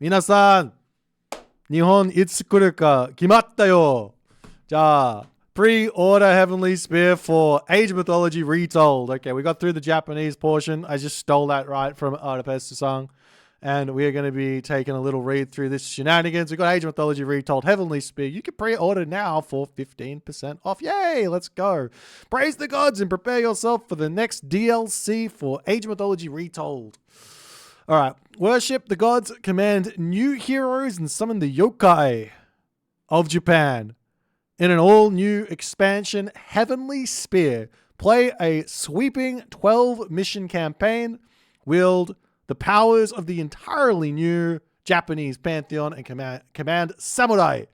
미나산, 니혼 이츠쿠르까 기마ttayo. 자, pre-order Heavenly Spear for Age of Mythology Retold. Okay, we got through the Japanese portion. I just stole that right from Arapesta-san. And we are going to be taking a little read through this shenanigans. We've got Age of Mythology Retold Heavenly Spear. You can pre-order now for 15% off. Yay, let's go. Praise the gods and prepare yourself for the next DLC for Age of Mythology Retold. All right. Worship the gods, command new heroes, and summon the yokai of Japan. In an all-new expansion, Heavenly Spear. Play a sweeping 12-mission campaign. Wield the powers of the entirely new Japanese pantheon and command samurai.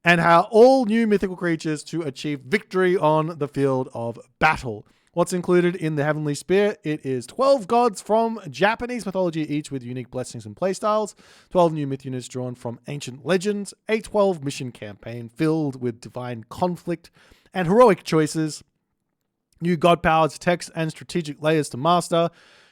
And how all new mythical creatures to achieve victory on the field of battle. What's included in the Heavenly Spear? It is 12 gods from Japanese mythology, each with unique blessings and playstyles, 12 new myth units drawn from ancient legends, a 12-mission campaign filled with divine conflict and heroic choices, new god powers, text, and strategic layers to master,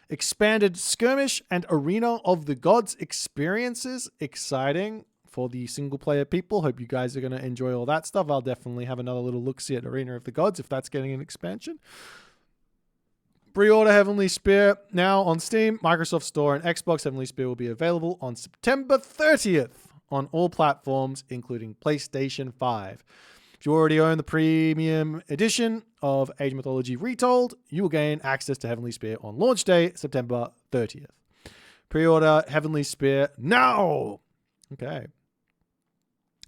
expanded skirmish and arena of the gods experiences. Exciting for the single-player people. Hope you guys are going to enjoy all that stuff. I'll definitely have another little look-see at Arena of the Gods if that's getting an expansion. Pre-order Heavenly Spear now on Steam, Microsoft Store, and Xbox. Heavenly Spear will be available on September 30th on all platforms, including PlayStation 5. If you already own the premium edition of Age of Mythology Retold, you will gain access to Heavenly Spear on launch day, September 30th. Pre-order Heavenly Spear now! Okay.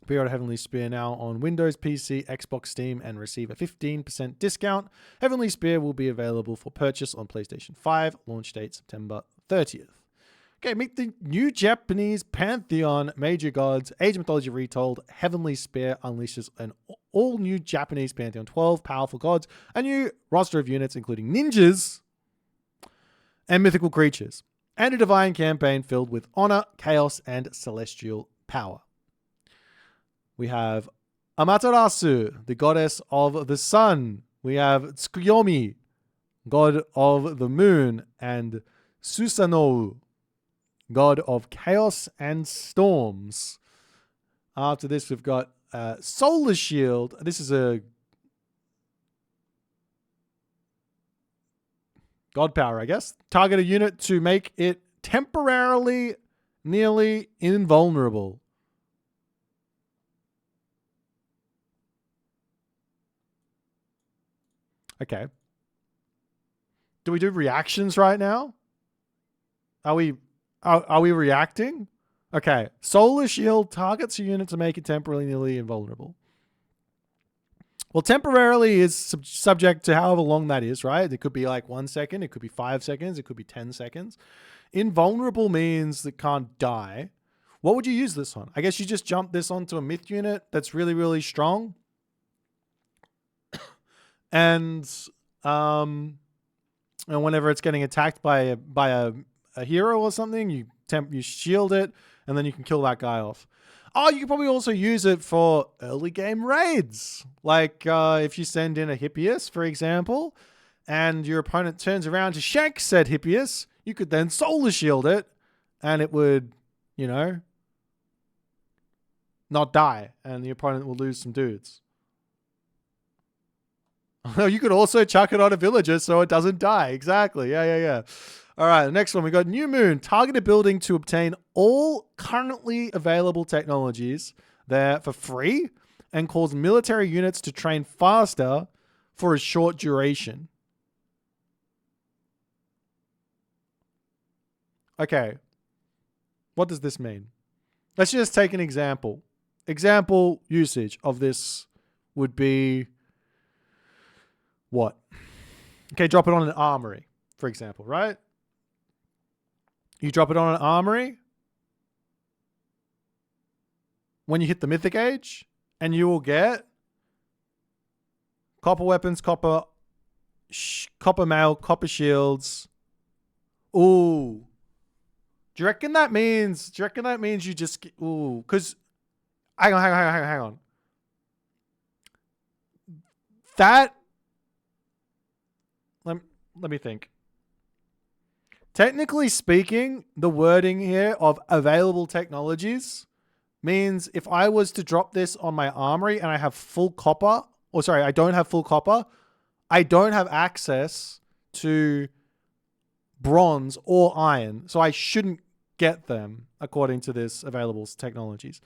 Pre-order Heavenly Spear now on Windows, PC, Xbox, Steam, and receive a 15% discount. Heavenly Spear will be available for purchase on PlayStation 5, launch date September 30th. Okay, meet the new Japanese pantheon, major gods, Age of Mythology Retold. Heavenly Spear unleashes an all-new Japanese pantheon, 12 powerful gods, a new roster of units including ninjas and mythical creatures, and a divine campaign filled with honor, chaos, and celestial power. We have Amaterasu, the goddess of the sun. We have Tsukuyomi, god of the moon, and Susanoo, god of chaos and storms. After this, we've got Solar Shield. This is a god power, I guess. Target a unit to make it temporarily nearly invulnerable. Okay. Do we do reactions right now? Are we reacting? Okay. Solar Shield targets a unit to make it temporarily nearly invulnerable. Well, temporarily is subject to however long that is, right? It could be like 1 second. It could be 5 seconds. It could be 10 seconds. Invulnerable means it can't die. What would you use this on? I guess you just jump this onto a myth unit that's really, really strong. And whenever it's getting attacked by a hero or something, you shield it, and then you can kill that guy off. Oh, you could probably also use it for early game raids. Like if you send in a Hippias, for example, and your opponent turns around to shank said Hippias, you could then solar shield it, and it would, not die, and the opponent will lose some dudes. You could also chuck it on a villager so it doesn't die. Exactly. Yeah. All right, the next one. We got New Moon. Target a building to obtain all currently available technologies there for free and cause military units to train faster for a short duration. Okay. What does this mean? Let's just take an example. Example usage of this would be what? Okay, drop it on an armory, for example, right? You drop it on an armory when you hit the mythic age, and you will get copper weapons, copper mail, copper shields. Ooh. Do you reckon that means you just because hang on. That let me think. Technically speaking, the wording here of available technologies means if I was to drop this on my armory and I have full copper, or sorry, I don't have full copper, I don't have access to bronze or iron, so I shouldn't get them according to this available technologies.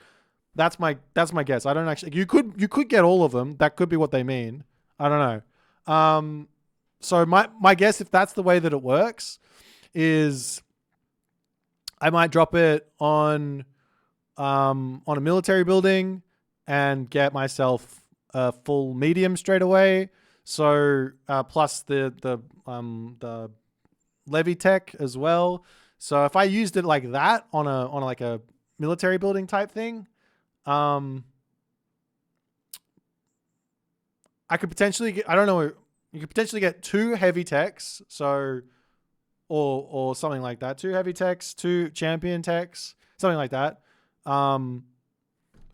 That's my guess. I don't actually. You could get all of them. That could be what they mean. I don't know. So my guess, if that's the way that it works, is I might drop it on a military building and get myself a full medium straight away. So plus the levy tech as well. So if I used it like that on like a military building type thing, I could potentially get, I don't know, you could potentially get 2 heavy techs. So or something like that. 2 heavy techs, 2 champion techs, something like that,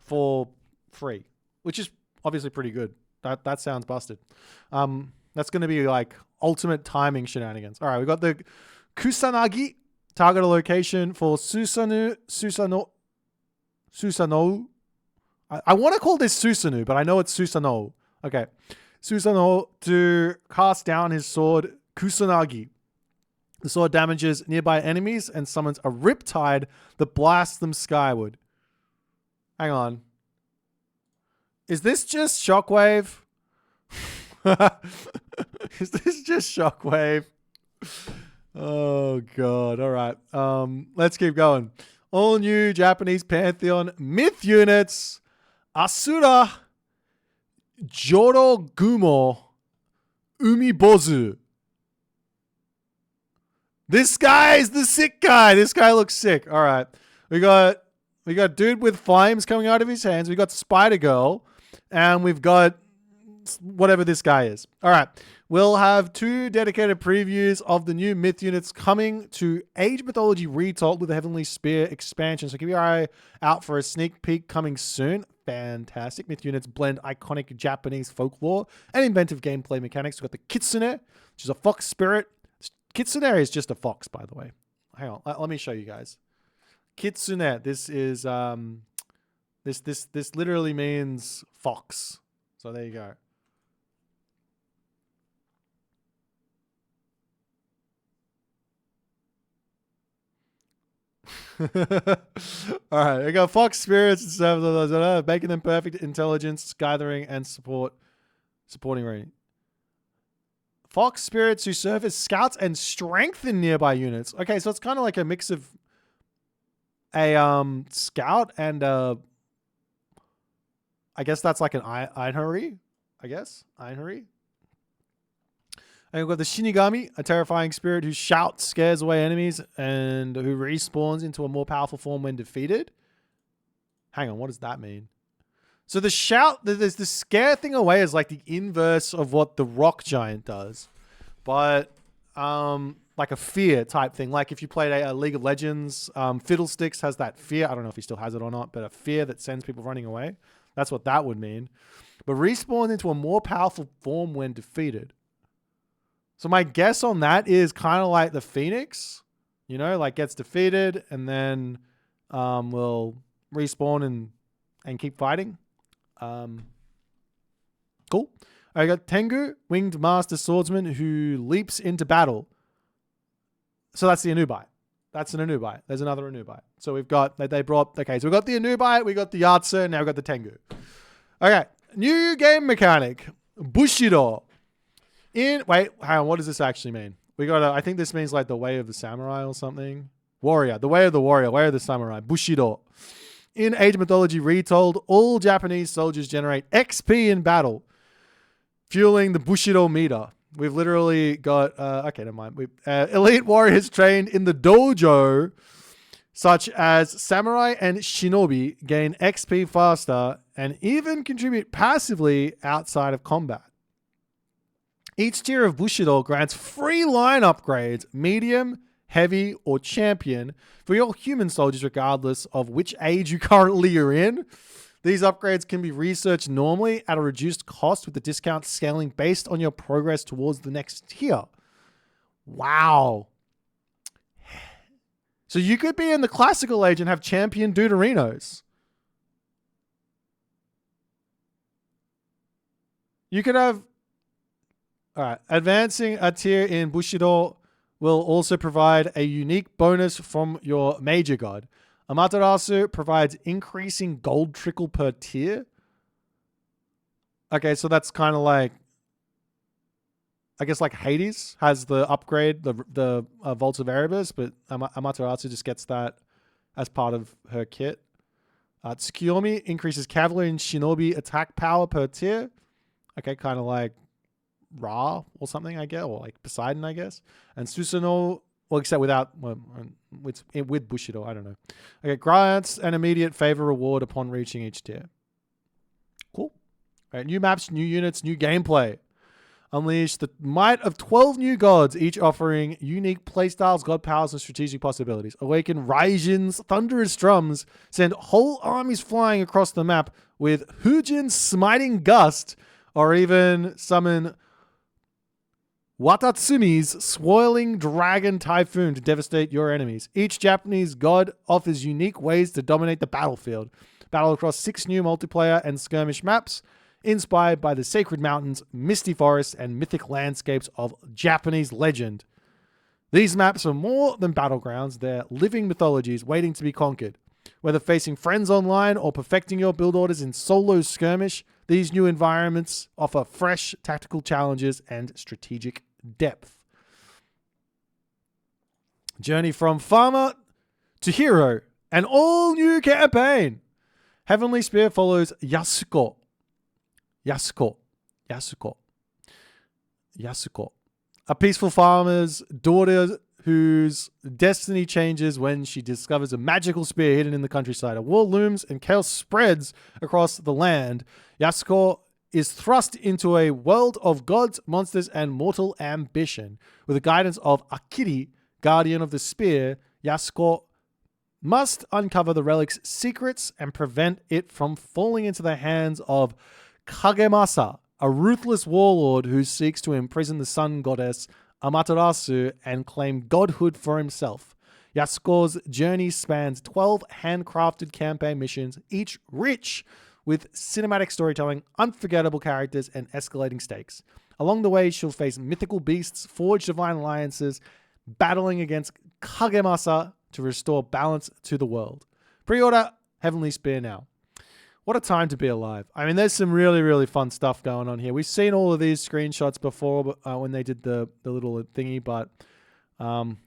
for free, which is obviously pretty good. That sounds busted. That's going to be like ultimate timing shenanigans. All right, we got the Kusanagi, target a location for Susano. I want to call this Susanu, but I know it's Susano. Okay. Susano to cast down his sword, Kusanagi. The sword damages nearby enemies and summons a riptide that blasts them skyward. Hang on. Is this just Shockwave? Is this just Shockwave? Oh, God. All right. Let's keep going. All new Japanese pantheon myth units. Asura Jorogumo Umibozu. This guy is the sick guy. This guy looks sick. All right. We got dude with flames coming out of his hands. We got Spider Girl. And we've got whatever this guy is. All right. We'll have 2 dedicated previews of the new myth units coming to Age Mythology Retold with the Heavenly Spear expansion. So keep your eye out for a sneak peek coming soon. Fantastic. Myth units blend iconic Japanese folklore and inventive gameplay mechanics. We've got the Kitsune, which is a fox spirit. Kitsune is just a fox, by the way. Hang on. Let me show you guys. Kitsune. This is this literally means fox. So there you go. All right, we got fox spirits and stuff, making them perfect intelligence, gathering, and supporting rating. Fox spirits who serve as scouts and strengthen nearby units. Okay, so it's kind of like a mix of a scout and I guess that's like an Einhuri. I guess Einhuri. And we've got the Shinigami, a terrifying spirit who shouts, scares away enemies, and who respawns into a more powerful form when defeated. Hang on, what does that mean? So the shout, there's the scare thing away is like the inverse of what the rock giant does. But like a fear type thing. Like if you played a League of Legends, Fiddlesticks has that fear. I don't know if he still has it or not, but a fear that sends people running away. That's what that would mean. But respawn into a more powerful form when defeated. So my guess on that is kind of like the Phoenix, you know, like gets defeated and then will respawn and keep fighting. Cool. I got Tengu, winged master swordsman who leaps into battle. So that's the Anubai. That's an Anubai. There's another Anubai. So we've got, they brought, okay, so we've got the Anubai, we got the Yatsu, and now we've got the Tengu. Okay, new game mechanic, Bushido. Wait, hang on, what does this actually mean? We got I think this means like the way of the samurai or something. Warrior, the way of the warrior, way of the samurai, Bushido. In Age Mythology Retold, all Japanese soldiers generate XP in battle, fueling the Bushido meter. We've literally got, okay, never mind. Elite warriors trained in the dojo, such as samurai and shinobi, gain XP faster and even contribute passively outside of combat. Each tier of Bushido grants free line upgrades, medium, heavy, or champion for your human soldiers regardless of which age you currently are in. These upgrades can be researched normally at a reduced cost with the discount scaling based on your progress towards the next tier. Wow. So you could be in the classical age and have champion Deuterinos. You could have... All right. Advancing a tier in Bushido will also provide a unique bonus from your major god. Amaterasu provides increasing gold trickle per tier. Okay, so that's kind of like... I guess like Hades has the upgrade, the Vaults of Erebus, but Amaterasu just gets that as part of her kit. Tsukiyomi increases cavalry and shinobi attack power per tier. Okay, kind of like Ra or something, I guess, or like Poseidon, I guess. And Susanoo, well, except without, with Bushido, I don't know. Okay, grants an immediate favor reward upon reaching each tier. Cool. All right, new maps, new units, new gameplay. Unleash the might of 12 new gods, each offering unique playstyles, god powers, and strategic possibilities. Awaken Raijin's thunderous drums, send whole armies flying across the map with Hujin's smiting gust, or even summon Watatsumi's swirling dragon typhoon to devastate your enemies. Each Japanese god offers unique ways to dominate the battlefield. Battle across 6 new multiplayer and skirmish maps, inspired by the sacred mountains, misty forests, and mythic landscapes of Japanese legend. These maps are more than battlegrounds, they're living mythologies waiting to be conquered. Whether facing friends online or perfecting your build orders in solo skirmish, these new environments offer fresh tactical challenges and strategic depth. Journey from farmer to hero, an all-new campaign. Heavenly Spear follows Yasuko, a peaceful farmer's daughter whose destiny changes when she discovers a magical spear hidden in the countryside. A war looms and chaos spreads across the land. Yasuko is thrust into a world of gods, monsters, and mortal ambition. With the guidance of Akiri, guardian of the spear, Yasuko must uncover the relic's secrets and prevent it from falling into the hands of Kagemasa, a ruthless warlord who seeks to imprison the sun goddess Amaterasu and claim godhood for himself. Yasuko's journey spans 12 handcrafted campaign missions, each rich with cinematic storytelling, unforgettable characters, and escalating stakes. Along the way, she'll face mythical beasts, forge divine alliances, battling against Kagemasa to restore balance to the world. Pre-order Heavenly Spear now. What a time to be alive. I mean, there's some really, really fun stuff going on here. We've seen all of these screenshots before when they did the little thingy, but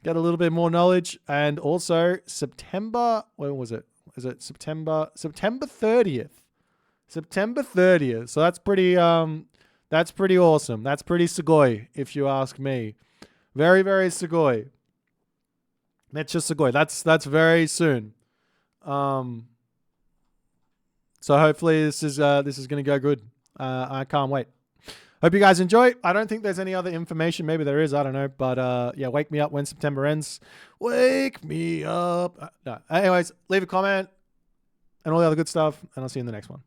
get a little bit more knowledge. And also September, when was it? Is it September 30th? September 30th. So that's pretty awesome. That's pretty sugoi, if you ask me. Very, very sugoi. That's just sugoi. That's very soon. So hopefully this is going to go good. I can't wait. Hope you guys enjoy. I don't think there's any other information. Maybe there is. I don't know. But yeah, wake me up when September ends. Wake me up. No. Anyways, leave a comment and all the other good stuff. And I'll see you in the next one.